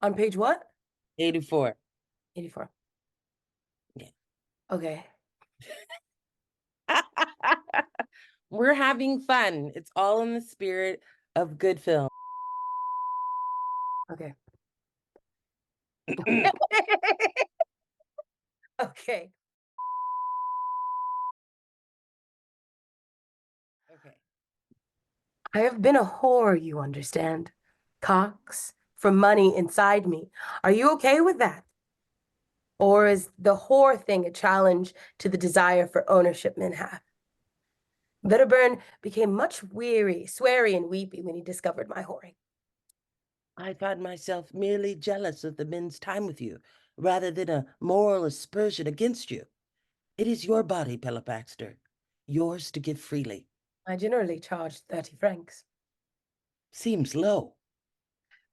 On page what? 84. 84. Yeah. Okay. We're having fun. It's all in the spirit of good film. Okay. Okay. Okay. I have been a whore, you understand? Cox, for money inside me. Are you okay with that? Or is the whore thing a challenge to the desire for ownership men have? Wedderburn became much weary, sweary, and weepy when he discovered my whoring. I find myself merely jealous of the men's time with you, rather than a moral aspersion against you. It is your body, Pella Baxter, yours to give freely. I generally charge 30 francs. Seems low.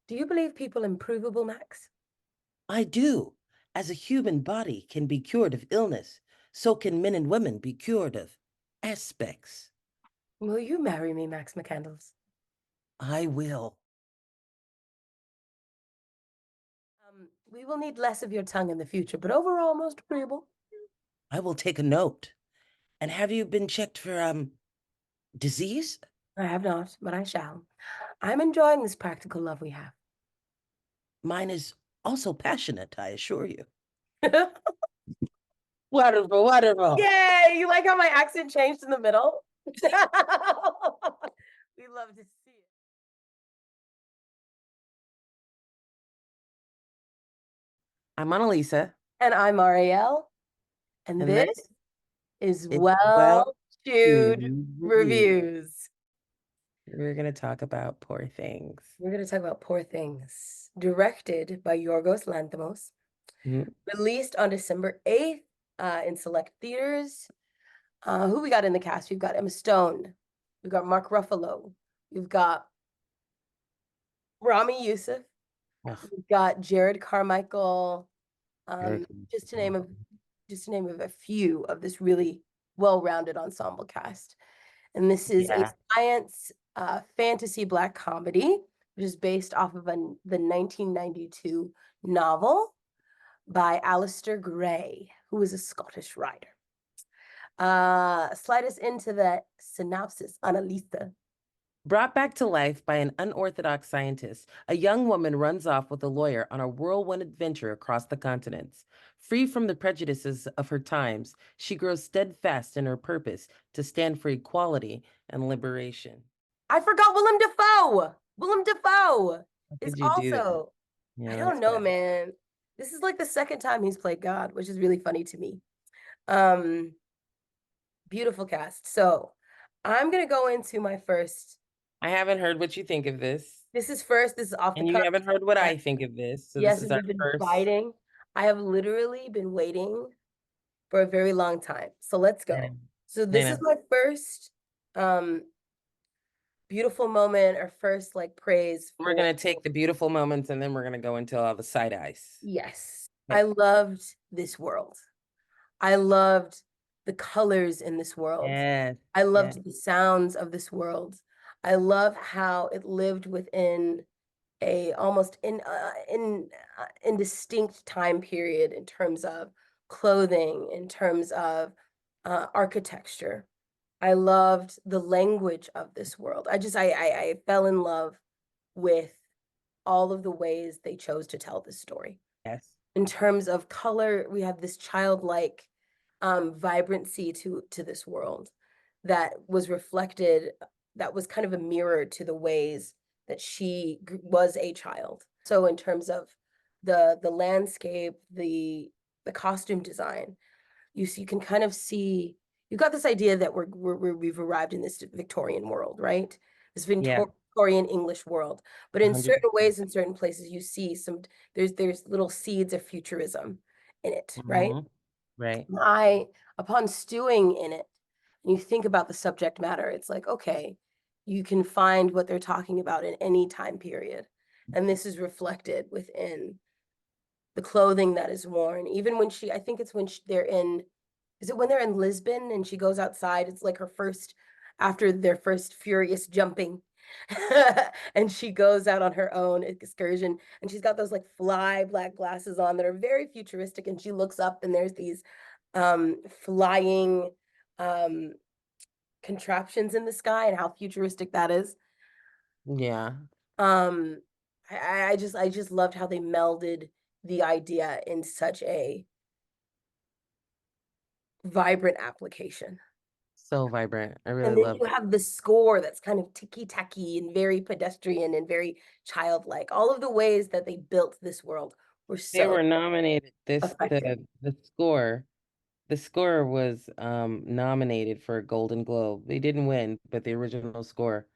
Do you believe people improvable, Max? I do. As a human body can be cured of illness, so can men and women be cured of aspects. Will you marry me, Max McCandles? I will. We will need less of your tongue in the future, but overall, most agreeable. I will take a note. And have you been checked for disease? I have not, but I shall. I'm enjoying this practical love we have. Mine is also passionate, I assure you. Wonderful, wonderful. Yay! You like how my accent changed in the middle? We love to see it. I'm Annalisa, And I'm Ariel, and and this this is is Well Well Chewed to Review. Reviews. We're going to talk about Poor Things. We're going to talk about Poor Things, directed by Yorgos Lanthimos, Mhm. released on December 8th in select theaters. Who we got in the cast? We've got Emma Stone. We've got Mark Ruffalo. We've got Ramy Youssef. Ugh, We've got Jarrod Carmichael. very Um, good. just to name a few of this really well-rounded ensemble cast. And this is a Yeah. science fantasy black comedy, which is based off of the 1992 novel by Alistair Gray, who is a Scottish writer. Slide us into the synopsis, Annalisa. Brought back to life by an unorthodox scientist, a young woman runs off with a lawyer on a whirlwind adventure across the continents. Free from the prejudices of her times, she grows steadfast in her purpose to stand for equality and liberation. I forgot Willem Dafoe. Willem Dafoe How is could you do that? also, I Yeah, don't that's know, bad. man. This is like the second time he's played God, which is really funny to me. Um, Beautiful cast. So I'm gonna go into my first. I haven't heard what you think of this, This is off the and you cuff. haven't heard what Yeah. I think of this. So this Yes, is and our we've been first. fighting. I have literally been waiting for a very long time. So let's I know. go. So I this is know. my first um beautiful moment or first like praise We're for gonna take the beautiful moments, and then we're gonna go into all the side eyes. yes. I Okay. loved this world. I loved the colors in this world. Yes. I Yes. loved the sounds of this world. I love how it lived within a almost in distinct time period in terms of clothing, in terms of architecture. I loved the language of this world. I fell in love with all of the ways they chose to tell this story. Yes. In terms of color, we have this childlike vibrancy to this world that was reflected, that was kind of a mirror to the ways that she was a child. So in terms of the landscape, the costume design, you can kind of see you got this idea that we've arrived in this Victorian world, right? This Yeah. Victorian English world. But in certain 100%. ways, in certain places, you see there's little seeds of futurism in it, right? Hmm. Right. I upon stewing in it, and you think about the subject matter, it's like, okay, you can find what they're talking about in any time period. And this is reflected within the clothing that is worn. Even when I think it's when they're in, is it when they're in Lisbon and she goes outside? It's like her first, after their first furious jumping. And she goes out on her own excursion, and she's got those like fly black glasses on that are very futuristic, and she looks up and there's these flying um contraptions in the sky and how futuristic that is. Yeah. Um I just loved how they melded the idea in such a vibrant application. So vibrant. I really And then love you it. have the score that's kind of ticky-tacky and very pedestrian and very childlike. All of the ways that they built this world were They so were nominated. effective. The score was nominated for a Golden Globe. They didn't win, but the original score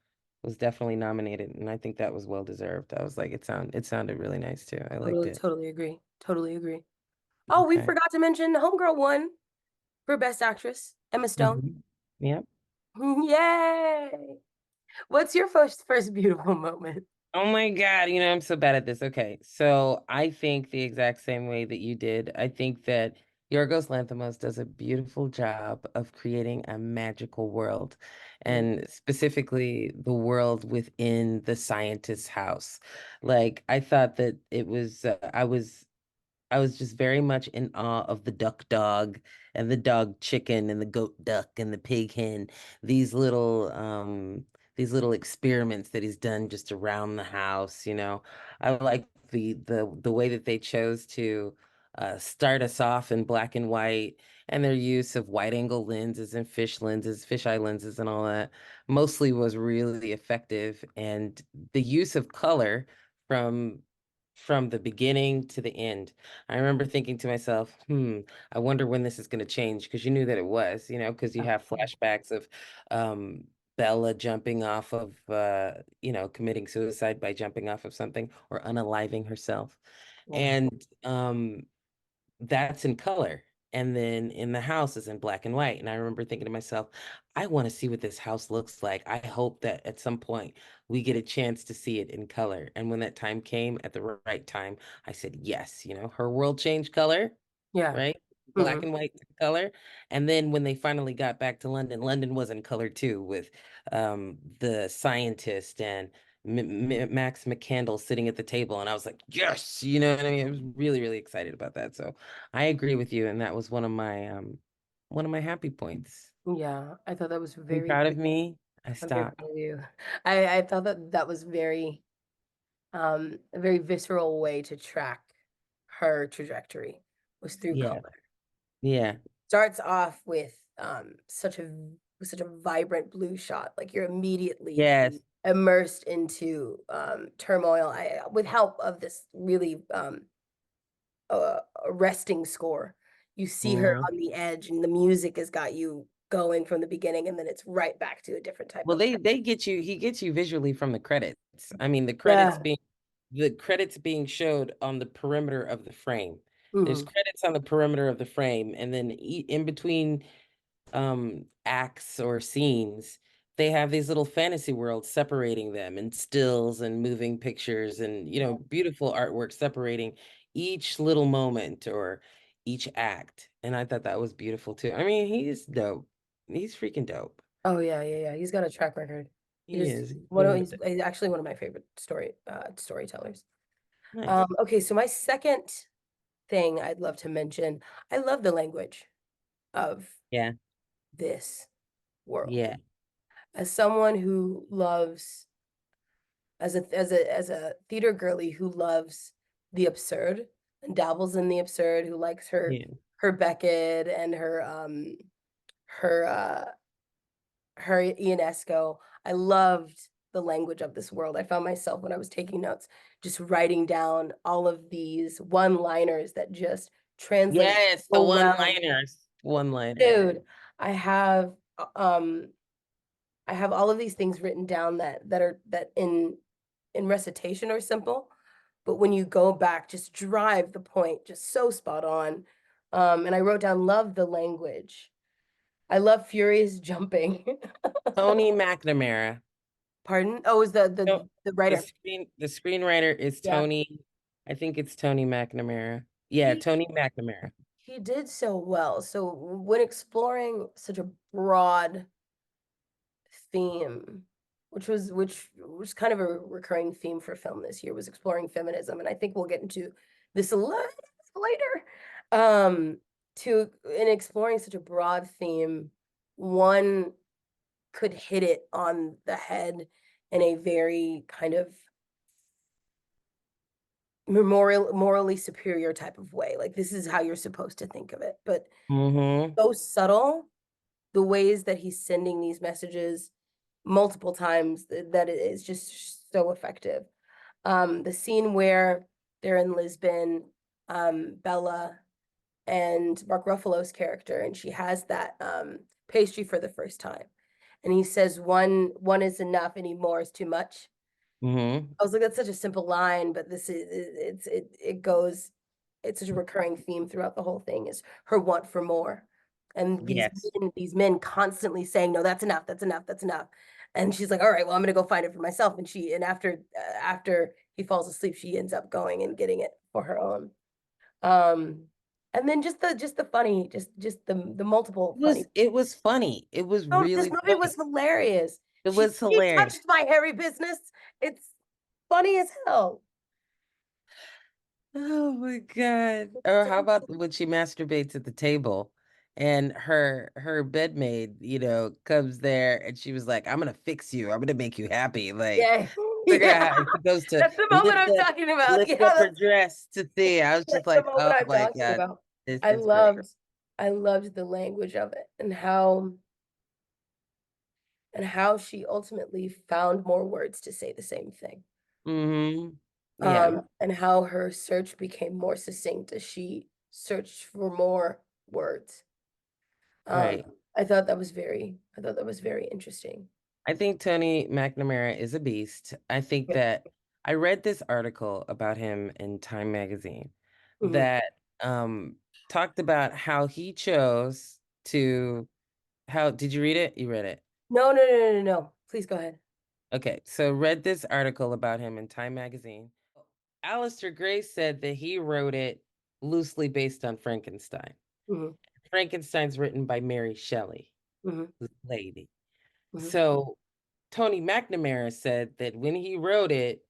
was definitely nominated, and I think that was well deserved. I was like, it sounded really nice too. I liked Totally, it. totally agree. Totally agree. Oh, we Okay. forgot to mention Homegirl won for Best Actress, Emma Stone. Yep. Yay! What's your first beautiful moment? Oh my God, I'm so bad at this. Okay. So I think the exact same way that you did. I think that Yorgos Lanthimos does a beautiful job of creating a magical world, Mm, and specifically the world within the scientist's house. Like I thought that I was just very much in awe of the duck dog and the dog chicken and the goat duck and the pig hen. These these little experiments that he's done just around the house, you know. I like the way that they chose to start us off in black and white, and their use of wide angle lenses and fisheye lenses and all that mostly was really effective. And the use of color from the beginning to the end. I remember thinking to myself, I wonder when this is going to change, because you knew that it was, because you have absolutely. flashbacks of Bella jumping off of, committing suicide by jumping off of something or unaliving herself. Yeah. And that's in color. And then in the house is in black and white. And I remember thinking to myself, I want to see what this house looks like. I hope that at some point we get a chance to see it in color. And when that time came at the right time, I said, yes, her world changed color, Yeah. right? Black Hmm. and white color. And then when they finally got back to London, London was in color too, with the scientist and Max McCandle sitting at the table. And I was like, yes, you know what I mean? I was really, really excited about that. So I agree with you. And that was one of my happy points. Yeah. I thought that was Are you very, proud of me? I I'm very stopped. proud of you. I thought that that was a very visceral way to track her trajectory was through Yeah. color. Yeah. Starts off with such a vibrant blue shot, like you're immediately Yes. immersed into turmoil. I with help of this really arresting score. You see her Mhm. on the edge, and the music has got you going from the beginning, and then it's right back to a different type Well, of. they get you, he gets you visually from the credits. I mean, Yeah. the credits being showed on the perimeter of the frame. There's Hmm. credits on the perimeter of the frame, and then in between acts or scenes, they have these little fantasy worlds separating them, and stills and moving pictures and beautiful artwork separating each little moment or each act. And I thought that was beautiful too. I mean, he's dope. He's freaking dope. Oh yeah, yeah, yeah. He's got a track record. He is. He's He's actually one of my favorite storytellers. nice. Okay, so my second thing I'd love to mention, I love the language of Yeah. this world. Yeah. As someone who loves, as a theater girly who loves the absurd and dabbles in the absurd, who likes Yeah. her Beckett and her her Ionesco. I loved the language of this world. I found myself when I was taking notes, just writing down all of these one-liners that just translate Yes, the so well. one-liners. One-liners. Dude, I have I have all of these things written down that in recitation are simple, but when you go back, just drive the point, just so spot on. And I wrote down, love the language. I love furious jumping. Tony McNamara. Pardon? Oh, is the No, the writer? the screenwriter is Yeah. Tony. I think it's Tony McNamara. Yeah, He Tony McNamara. he did so well. So when exploring such a broad theme, which was kind of a recurring theme for film this year, was exploring feminism, and I think we'll get into this a little later. Um, to in exploring such a broad theme, one could hit it on the head in a very kind of morally superior type of way. Like this is how you're supposed to think of it, but Mm-hmm. so subtle the ways that he's sending these messages multiple times that it is just so effective. The scene where they're in Lisbon, Bella and Mark Ruffalo's character, and she has that pastry for the first time, and he says one is enough, any more is too much. Mm-hmm. I was like, that's such a simple line, but this is it goes. It's such a recurring theme throughout the whole thing is her want for more, and Yes. these men constantly saying, "No, that's enough, that's enough, that's enough," and she's like, "All right, well, I'm gonna go find it for myself." And after he falls asleep, she ends up going and getting it for her own. Um, and then just the funny, just the multiple funny. It was funny. It was Oh, this really movie funny. was hilarious. It She was she hilarious. touched my hairy business. It's funny as hell. Oh my God. Or how about when she masturbates at the table and her bedmaid, comes there and she was like, I'm gonna fix you. I'm gonna make you happy. Like, Yeah, figure yeah. out how she goes to That's the moment I'm talking about. Yeah, lift up her dress to see. I was just that's the like, moment oh I'm my talking God, about. this I is great. loved, I loved the language of it and how she ultimately found more words to say the same thing. Hmm. Yeah, And how her search became more succinct as she searched for more words. right. I thought that was very interesting. I think Tony McNamara is a beast. I think Yeah. that I read this article about him in Time magazine Mhm. that talked about how he chose to how did you read it? You read it. No, no, no, no, no, no. Please go ahead. Okay, so read this article about him in Time magazine. Alistair Gray said that he wrote it loosely based on Frankenstein. Mhm, Frankenstein's written by Mary Shelley, mhm, the lady. mhm, So Tony McNamara said that when he wrote it,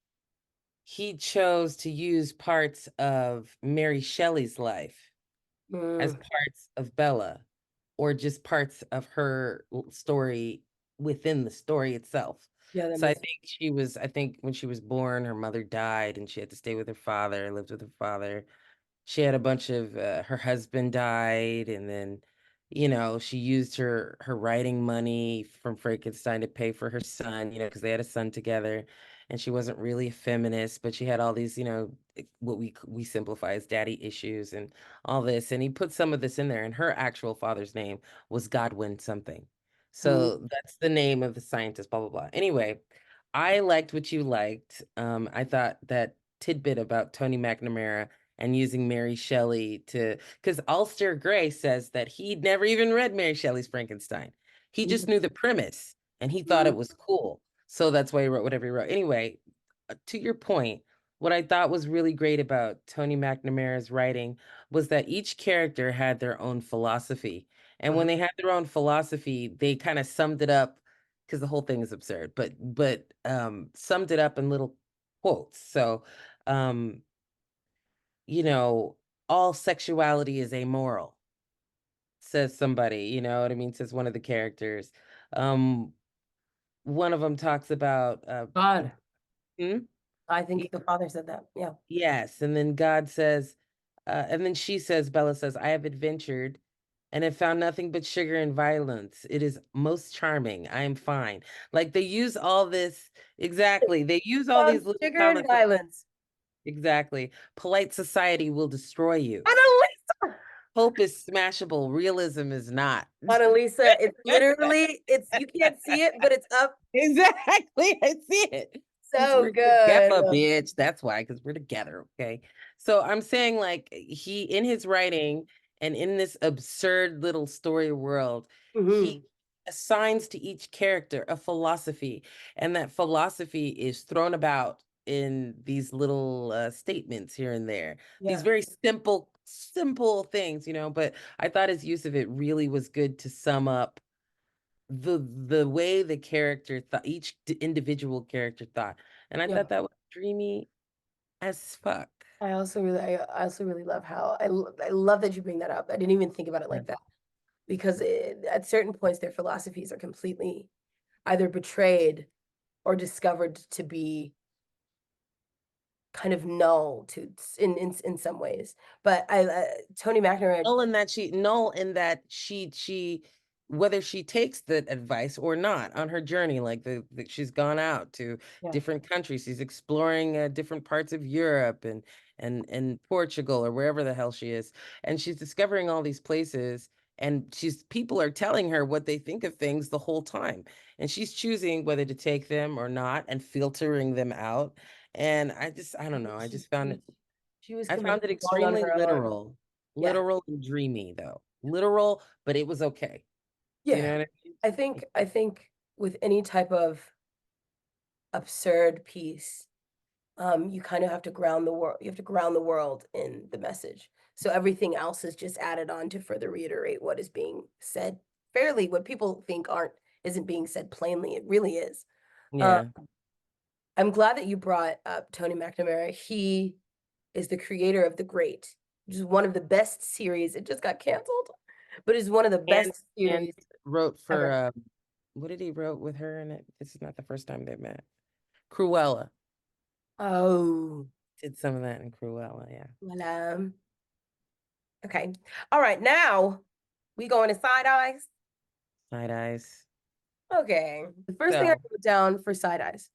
he chose to use parts of Mary Shelley's life as mm. parts of Bella, or just parts of her story within the story itself. Yeah, that So makes I think when she was born, her mother died and she had to stay with her father, lived with her father. She had a bunch of her husband died, and then she used her writing money from Frankenstein to pay for her son, because they had a son together, and she wasn't really a feminist, but she had all these, what we simplify as daddy issues and all this, and he put some of this in there, and her actual father's name was Godwin something. mm, So that's the name of the scientist, blah blah blah. Anyway, I liked what you liked. I thought that tidbit about Tony McNamara and using Mary Shelley to, because Ulster Gray says that he'd never even read Mary Shelley's Frankenstein. He just mhm, knew the premise and he thought mm, it was cool. So that's why he wrote whatever he wrote. Anyway, to your point, what I thought was really great about Tony McNamara's writing was that each character had their own philosophy. And when uh-huh, they had their own philosophy, they kind of summed it up because the whole thing is absurd, but summed it up in little quotes. So um you know, all sexuality is amoral, says somebody, you know what I mean? Says one of the characters. Um, one of them talks about God, hmm? I Y- think the father said that. Yeah. yes, and then God says, and then she says, Bella says, I have adventured and have found nothing but sugar and violence. It is most charming. I am fine. Like they use all this exactly. They use all Found these little sugar and comments. violence. Exactly. Polite society will destroy you. Annalisa! Hope is smashable. Realism is not. Annalisa, it's literally, you can't see it, but it's up Exactly. I see it. Because so we're good. together, bitch. That's why, because we're together. Okay. So I'm saying, like, he, in his writing and in this absurd little story world, he Hmm. assigns to each character a philosophy. And that philosophy is thrown about in these little statements here and there. These Yeah. very simple things, but I thought his use of it really was good to sum up the way the character thought, each individual character thought, and I Yeah. thought that was dreamy as fuck. I also really love how I love that you bring that up. I didn't even think about it Yeah. like that because at certain points their philosophies are completely either betrayed or discovered to be kind of null to in some ways. But Tony McNamara, Null in that she whether she takes the advice or not on her journey, like she's gone out to yeah, different countries, she's exploring different parts of Europe and Portugal or wherever the hell she is, and she's discovering all these places, and she's people are telling her what they think of things the whole time, and she's choosing whether to take them or not and filtering them out. And I don't know, she was I found convinced it going on extremely her own. literal. Yeah, Literal and dreamy though. Literal, but it was okay. You yeah. know what I mean? I think with any type of absurd piece, you kind of have to ground the world. You have to ground the world in the message. So everything else is just added on to further reiterate what is being said fairly. What people think aren't isn't being said plainly. It really is. Um, Yeah. I'm glad that you brought up Tony McNamara. He is the creator of The Great, which is one of the best series. It just got canceled, but it's one of the And best and series wrote for ever. what did he wrote with her in it? This is not the first time they met. Cruella. Oh, Did some of that in Cruella, yeah. well, okay. All right, now we going to side eyes. Side eyes. Okay. The first thing I So, wrote down for side eyes,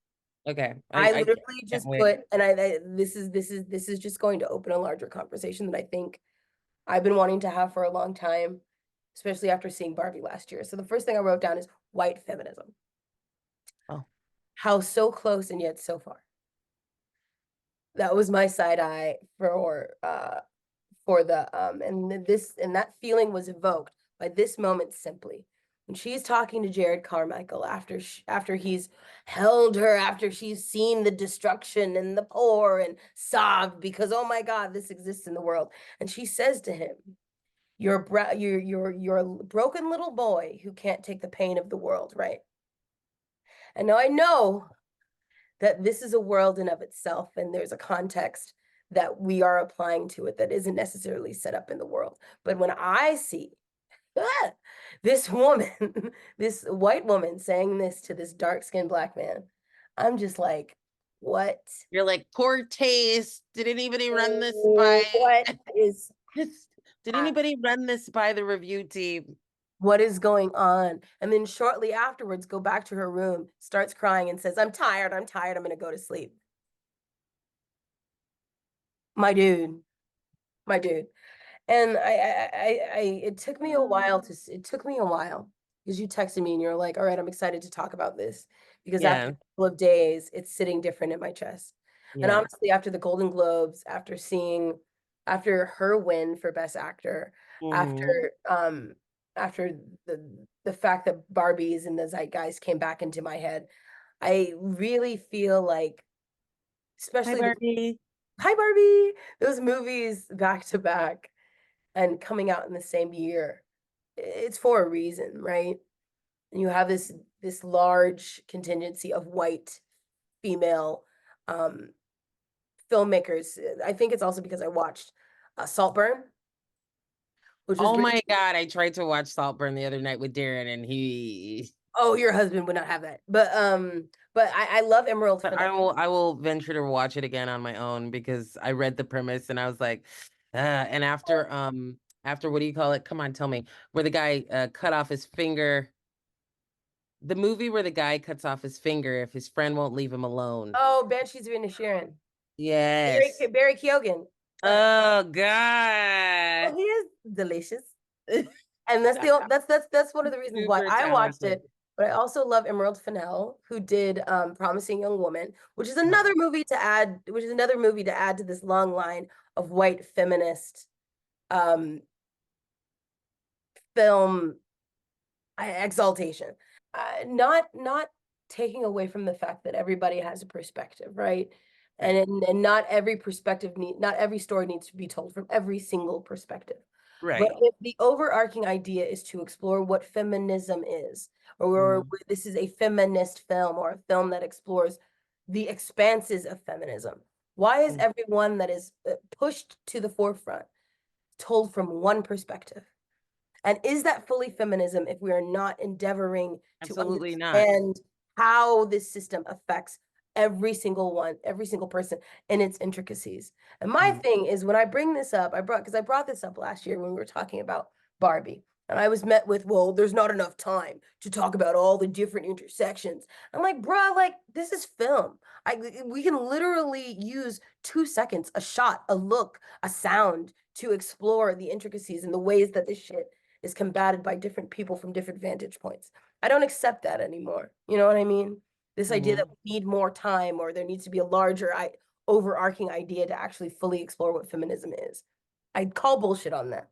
okay. I I literally can't just wait. put, and this is just going to open a larger conversation that I think I've been wanting to have for a long time, especially after seeing Barbie last year. So the first thing I wrote down is white feminism. Oh, How so close and yet so far. That was my side eye for the and that feeling was evoked by this moment simply when she's talking to Jarrod Carmichael after he's held her after she's seen the destruction and the poor and sobbed because oh my God, this exists in the world, and she says to him, you're a broken little boy who can't take the pain of the world, right? And now I know that this is a world in of itself and there's a context that we are applying to it that isn't necessarily set up in the world. But when I see this woman, this white woman saying this to this dark-skinned black man, I'm just like, what? you're like poor taste. Did anybody run this by What is did anybody run this by the review team? what is going on? And then shortly afterwards, go back to her room, starts crying and says, I'm tired, I'm gonna go to sleep. My dude, my dude. And it took me a while it took me a while because you texted me and you're like, all right, I'm excited to talk about this because after Yeah. a couple of days, it's sitting different in my chest. And Yeah. honestly, after the Golden Globes, after her win for Best Actor, Hmm. after, after the fact that Barbies and the Zeitgeist came back into my head, I really feel like, Hi, especially Barbie. Hi Barbie, those movies back to back and coming out in the same year, it's for a reason, right? And you have this large contingency of white female um, filmmakers. I think it's also because I watched Saltburn, which was Oh written. my God, I tried to watch Saltburn the other night with Darren and Oh, your husband would not have that, but I love Emerald but Fennell. I will venture to watch it again on my own because I read the premise and I was like, and after what do you call it? Come on, tell me. Where the guy cut off his finger. The movie where the guy cuts off his finger if his friend won't leave him alone. Oh, Banshees of Inisherin. Yes. Barry Keoghan. Oh Oh, God. he is delicious. And that's one of the reasons why Super I watched talented. it. But I also love Emerald Fennell, who did Promising Young Woman, Oh, which is another movie to add to this long line of white feminist um, film exaltation. Not taking away from the fact that everybody has a perspective, right? right. And not every story needs to be told from every single perspective. But Right. if the overarching idea is to explore what feminism is, or Mm, this is a feminist film or a film that explores the expanses of feminism. Why is mm. everyone that is pushed to the forefront told from one perspective? And is that fully feminism if we are not endeavoring to Absolutely not. understand how this system affects every single one, every single person in its intricacies? And my Mm. thing is when I bring this up, because I brought this up last year when we were talking about Barbie. And I was met with, well, there's not enough time to talk about all the different intersections. I'm like, bruh, like this is film. We can literally use 2 seconds, a shot, a look, a sound to explore the intricacies and the ways that this shit is combated by different people from different vantage points. I don't accept that anymore. You know what I mean? This idea that Mhm. we need more time or there needs to be a larger, overarching idea to actually fully explore what feminism is. I call bullshit on that.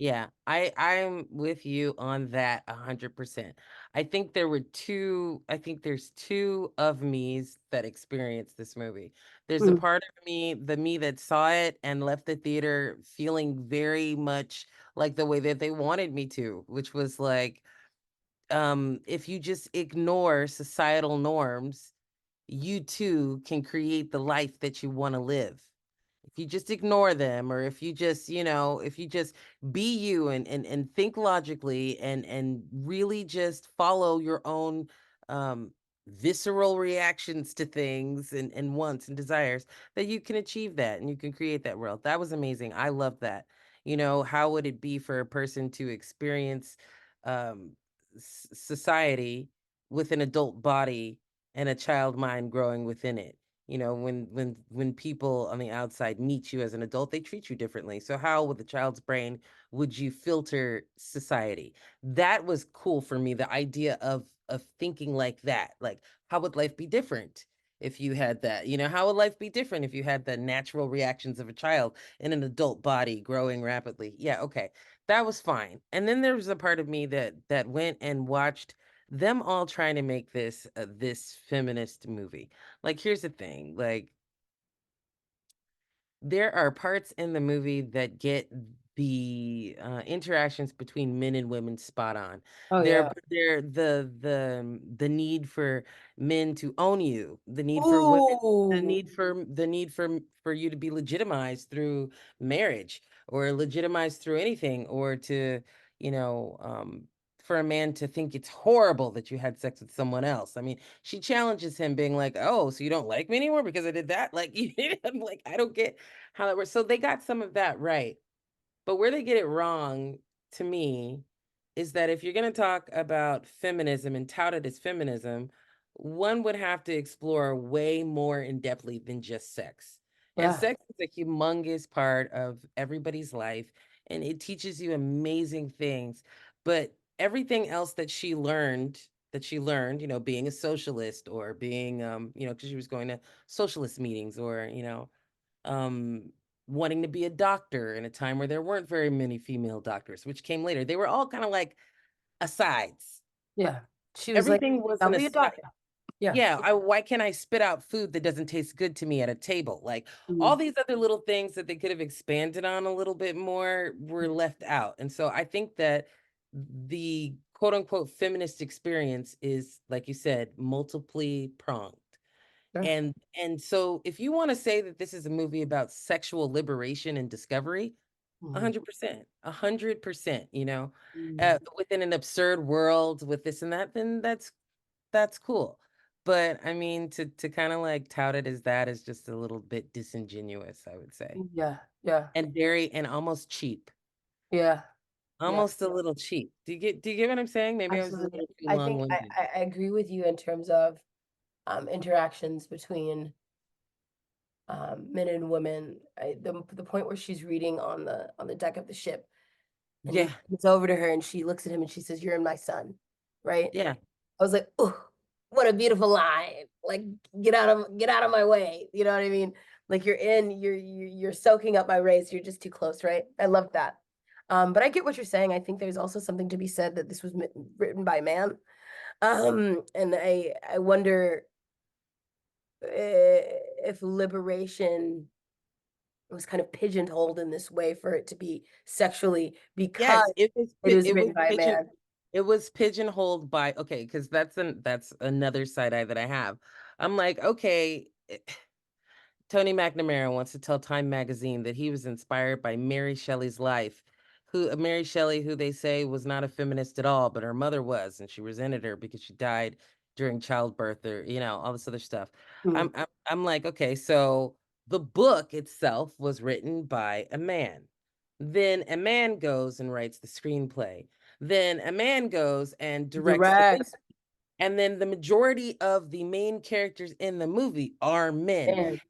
Yeah, I'm with you on that 100%. I think there's two of me's that experienced this movie. There's a Mm. part of me, the me that saw it and left the theater feeling very much like the way that they wanted me to, which was like, if you just ignore societal norms, you too can create the life that you want to live. If you just ignore them, or if you just, if you just be you and think logically and really just follow your own um visceral reactions to things and wants and desires, that you can achieve that and you can create that world. That was amazing. I love that. How would it be for a person to experience um society with an adult body and a child mind growing within it? When people on the outside meet you as an adult, they treat you differently. So how with a child's brain would you filter society? That was cool for me, the idea of thinking like that. Like, how would life be different if you had that? How would life be different if you had the natural reactions of a child in an adult body growing rapidly? Yeah, okay. That was fine. And then there was a part of me that went and watched them all trying to make this feminist movie. Like, here's the thing, like, there are parts in the movie that get the, interactions between men and women spot on. Oh They're yeah. they're the need for men to own you, the need for women Ooh. the need for you to be legitimized through marriage, or legitimized through anything, or to, you know, for a man to think it's horrible that you had sex with someone else. I mean, she challenges him being like, "Oh, so you don't like me anymore because I did that?" Like, I'm like, I don't get how that works. So they got some of that right. But where they get it wrong, to me, is that if you're going to talk about feminism and tout it as feminism, one would have to explore way more in depthly than just sex. And Yeah. sex is a humongous part of everybody's life, and it teaches you amazing things. But everything else that she learned, being a socialist, or being, because she was going to socialist meetings, or, um, wanting to be a doctor in a time where there weren't very many female doctors, which came later. They were all kind of like asides. Yeah. She was like, Everything I'll wasn't a be a side. doctor. Yeah. Yeah, why can't I spit out food that doesn't taste good to me at a table? Like, all Mm. these other little things that they could have expanded on a little bit more were left out. And so I think that the quote unquote feminist experience is, like you said, multiply pronged. Yeah. And so if you want to say that this is a movie about sexual liberation and discovery, Mm. 100%, 100%, Mm. within an absurd world with this and that, then that's cool. But I mean, to kind of like tout it as that is just a little bit disingenuous, I would say. Yeah. Yeah. And almost cheap. Yeah. Yeah. Almost a little cheap. Do you get what I'm saying? Maybe I was a Absolutely. little too I think long-winded. I agree with you in terms of interactions between men and women. The point where she's reading on the deck of the ship, and he Yeah, comes over to her and she looks at him and she says, "You're my son," right? yeah. I was like, "Oh, what a beautiful line! Like, get out of my way." You know what I mean? Like you're soaking up my race. You're just too close, right? I love that. But I get what you're saying. I think there's also something to be said that this was written by man. And I wonder if liberation was kind of pigeonholed in this way for it to be sexually Yes, because it was it was it was written by a pigeon man. It was pigeonholed by okay, because that's another side eye that I have. I'm like, okay, Tony McNamara wants to tell Time magazine that he was inspired by Mary Shelley's life, who Mary Shelley, who they say was not a feminist at all, but her mother was, and she resented her because she died during childbirth, or all this other stuff. Mhm. I'm like, okay, so the book itself was written by a man. Then a man goes and writes the screenplay. Then a man goes and directs the movie. Direct. And then the majority of the main characters in the movie are men. Man.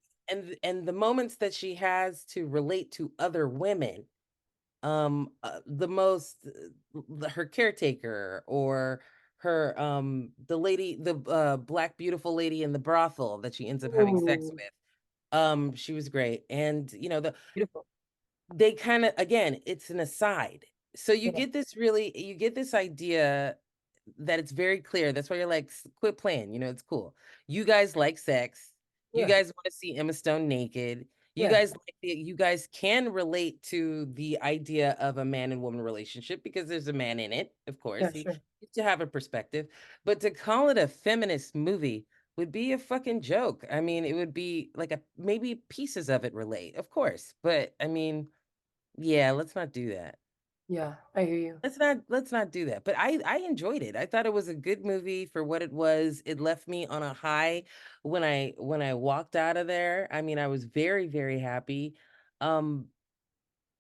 And the moments that she has to relate to other women, the most her caretaker, or her the lady, the black beautiful lady in the brothel that she ends up having sex Ooh, with, she was great. And beautiful. they kind of, again, it's an aside, so Yeah. you get this idea that it's very clear. That's why you're like, Quit playing, it's cool. You guys like sex. You Yeah. guys want to see Emma Stone naked. Yeah. You guys can relate to the idea of a man and woman relationship because there's a man in it, of course. Yeah, He sure. needs to have a perspective. But to call it a feminist movie would be a fucking joke. I mean, it would be like maybe pieces of it relate, of course. But I mean, yeah, let's not do that. Yeah, I hear you. Let's not do that. But I enjoyed it. I thought it was a good movie for what it was. It left me on a high when I walked out of there. I mean, I was very, very happy. Um,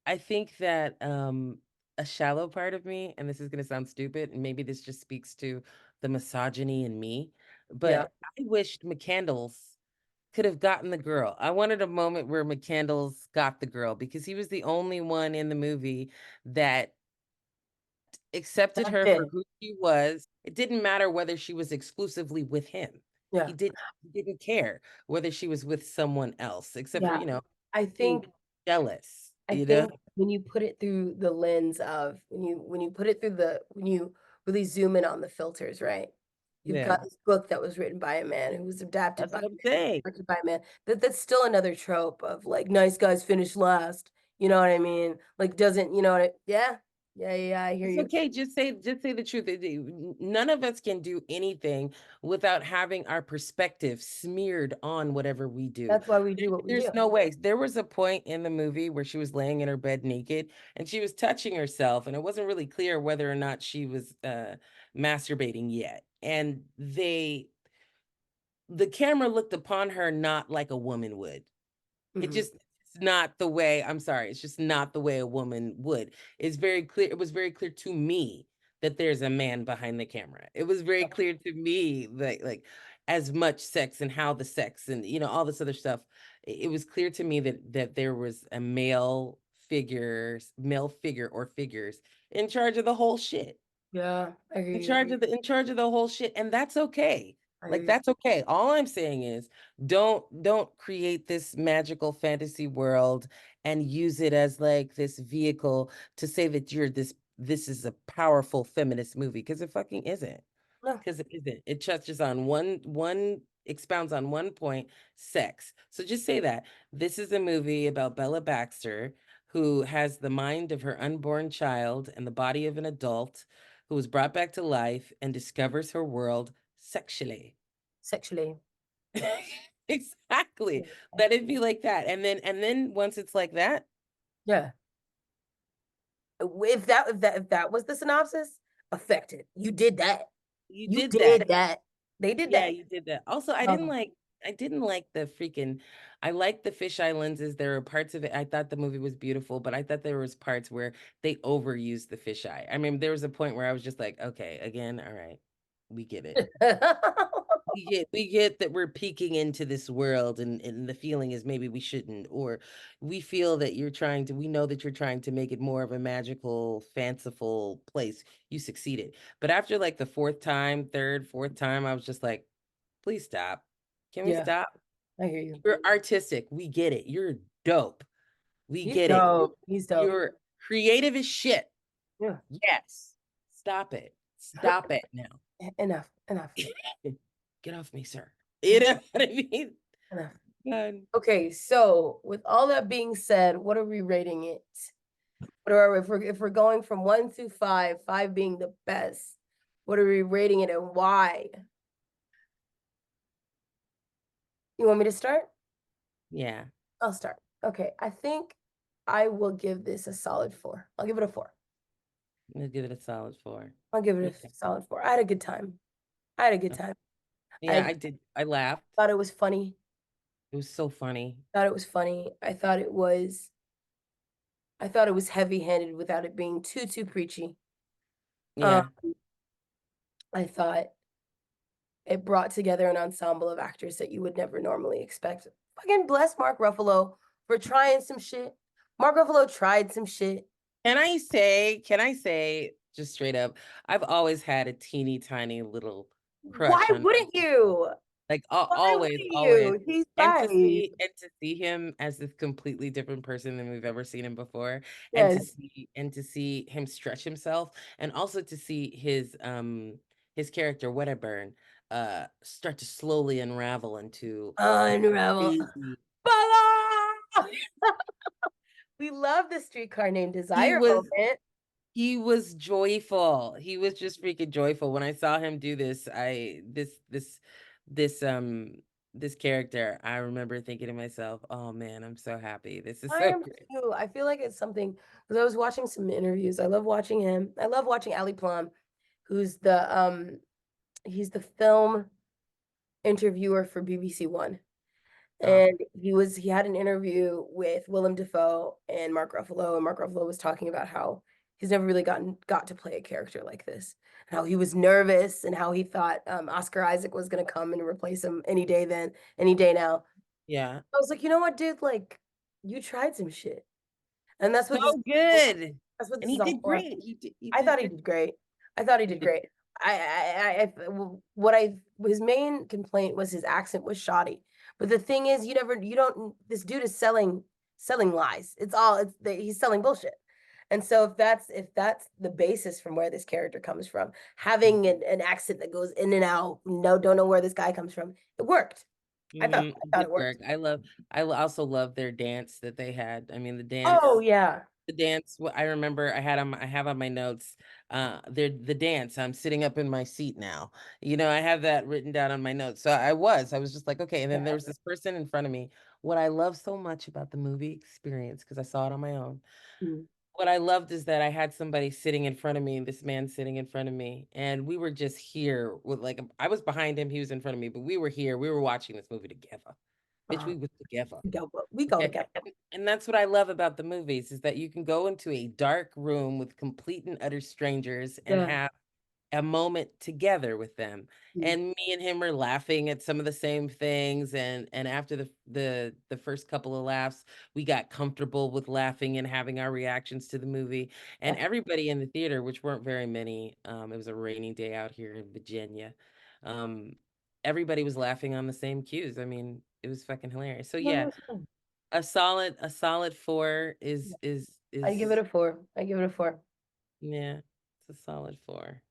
I think that a shallow part of me, and this is gonna sound stupid, and maybe this just speaks to the misogyny in me, Yeah. but I wished McCandles could have gotten the girl. I wanted a moment where McCandles got the girl because he was the only one in the movie that accepted That's her for it. who she was. It didn't matter whether she was exclusively with him. Yeah. He didn't care whether she was with someone else, except for, Yeah. I being think jealous, I think when you put it through the lens of when you put it through the when you really zoom in on the filters, right? You've Yeah. got this book that was written by a man who was adapted That's by a what I'm man, saying. directed by a man. That's still another trope of like nice guys finish last. You know what I mean? Like doesn't, yeah. Yeah, yeah, yeah, I hear It's you. okay. Just say the truth. None of us can do anything without having our perspective smeared on whatever we do. That's why we do what we There's do. no way. There was a point in the movie where she was laying in her bed naked and she was touching herself, and it wasn't really clear whether or not she was masturbating yet. And the camera looked upon her not like a woman would. Mhm. It's not the way, I'm sorry, it's just not the way a woman would. It's very clear. It was very clear to me that there's a man behind the camera. It was very clear to me that, like, as much sex and how the sex and all this other stuff. It was clear to me that there was a male figure or figures in charge of the whole shit. Yeah, I hear In you. charge of the whole shit, and that's okay. I hear Like, you. that's okay. All I'm saying is don't create this magical fantasy world and use it as like this vehicle to say that this is a powerful feminist movie, because it fucking isn't. No, Because it isn't. It touches on one expounds on one point, sex. So just say that this is a movie about Bella Baxter, who has the mind of her unborn child and the body of an adult, who is brought back to life and discovers her world sexually. sexually. Exactly. Yeah. Let it be like that. And then once it's like that, Yeah. If that was the synopsis, affected. You did that. you You did that. did that. They did Yeah, that. you did that. Also, Um, I didn't like the freaking I liked the fisheye lenses. There were parts of it. I thought the movie was beautiful, but I thought there was parts where they overused the fisheye. I mean, there was a point where I was just like, okay, again, all right. We get it. We get that we're peeking into this world, and the feeling is maybe we shouldn't, or we feel that we know that you're trying to make it more of a magical, fanciful place. You succeeded. But after like the fourth time, third, fourth time, I was just like, please stop. Can we yeah, stop? I hear you. You're artistic. We get it. You're dope. We He's get it. dope. He's dope. You're creative as shit. Yeah. Yes. Stop it. Stop it now. Enough. Enough. Get off me, sir. You Yeah, know what I mean? enough. God. Okay, so with all that being said, what are we rating it? What are if we're going from 1 through 5, 5 being the best, what are we rating it and why? You want me to start? Yeah, I'll start. Okay, I think I will give this a solid 4. I'll give it a 4. I'm gonna give it a solid 4. I'll give it a Okay. solid 4. I had a good time. I had a good Oh, time. yeah, I I did. I laughed. thought it was funny. It was so funny. Thought it was funny. I thought it was heavy-handed without it being too preachy. Um, Yeah. I thought it brought together an ensemble of actors that you would never normally expect. Fucking bless Mark Ruffalo for trying some shit. Mark Ruffalo tried some shit. Can I say just straight up, I've always had a teeny tiny little Why crush on Mark wouldn't Ruffalo. you? Like Why always, wouldn't always. you? He's nice. And to see him as this completely different person than we've ever seen him before, Yes. and to see him stretch himself, and also to see his character, Wedderburn, start to slowly unravel into a Unravel. crazy. Bella! We love the streetcar named He Desire was moment. He was joyful. He was just freaking joyful. When I saw him do this, this this character, I remember thinking to myself, "Oh man, I'm so happy. This is I so am great." too. I feel like it's something because I was watching some interviews. I love watching him. I love watching Ali Plum, who's the he's the film interviewer for BBC One. Oh, And he had an interview with Willem Dafoe and Mark Ruffalo, and Mark Ruffalo was talking about how he's never really got to play a character like this, and how he was nervous, and how he thought Oscar Isaac was gonna come and replace him any day now. yeah. I was like, you know what, dude, like you tried some shit, and that's So what this good. that's what And this is he all did for. great. He I did thought he good. did great. I thought he He did did. great. What I his main complaint was his accent was shoddy. But the thing is, you don't. This dude is selling lies. He's selling bullshit. And so if that's the basis from where this character comes from, having an accent that goes in and out, no, don't know where this guy comes from, it worked. I It thought did it work. worked. Also love their dance that they had. I mean, Oh yeah, the dance, I remember I have on my notes, the dance. I'm sitting up in my seat now. I have that written down on my notes. So I was just like, okay. And then there was this person in front of me. What I love so much about the movie experience, because I saw it on my own, mm, what I loved is that I had somebody sitting in front of me, this man sitting in front of me, and we were just here with like, I was behind him, he was in front of me, but we were here, we were watching this movie together. Bitch, uh, we was together. we go Okay. together. And that's what I love about the movies is that you can go into a dark room with complete and utter strangers and Yeah. have a moment together with them. Mm, And me and him are laughing at some of the same things. And after the first couple of laughs, we got comfortable with laughing and having our reactions to the movie. And yeah. everybody in the theater, which weren't very many, it was a rainy day out here in Virginia. Um, Everybody was laughing on the same cues. I mean, it was fucking hilarious. So No, it yeah, was fun. a solid 4 Yeah. I give it is a 4. I give it a 4. yeah, it's a solid 4.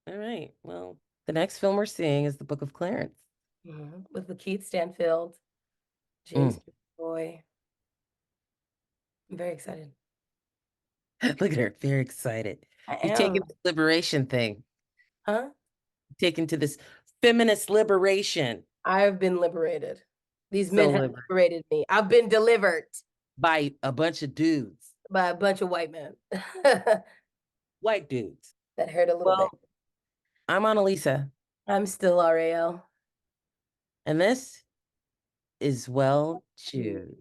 All right. Well, the next film we're seeing is The Book of Clarence. With Lakeith Stanfield, James Mm. Boy. I'm very excited. Look at her, very excited. I You've taken am. this liberation thing, Huh? taken to this feminist liberation. I've been liberated. These men So have liber liberated me. I've been delivered by a bunch of dudes, by a bunch of white men that white dudes. hurt a little bit. Well, I'm Annalisa, I'm still RAL. and this is Well Chewed.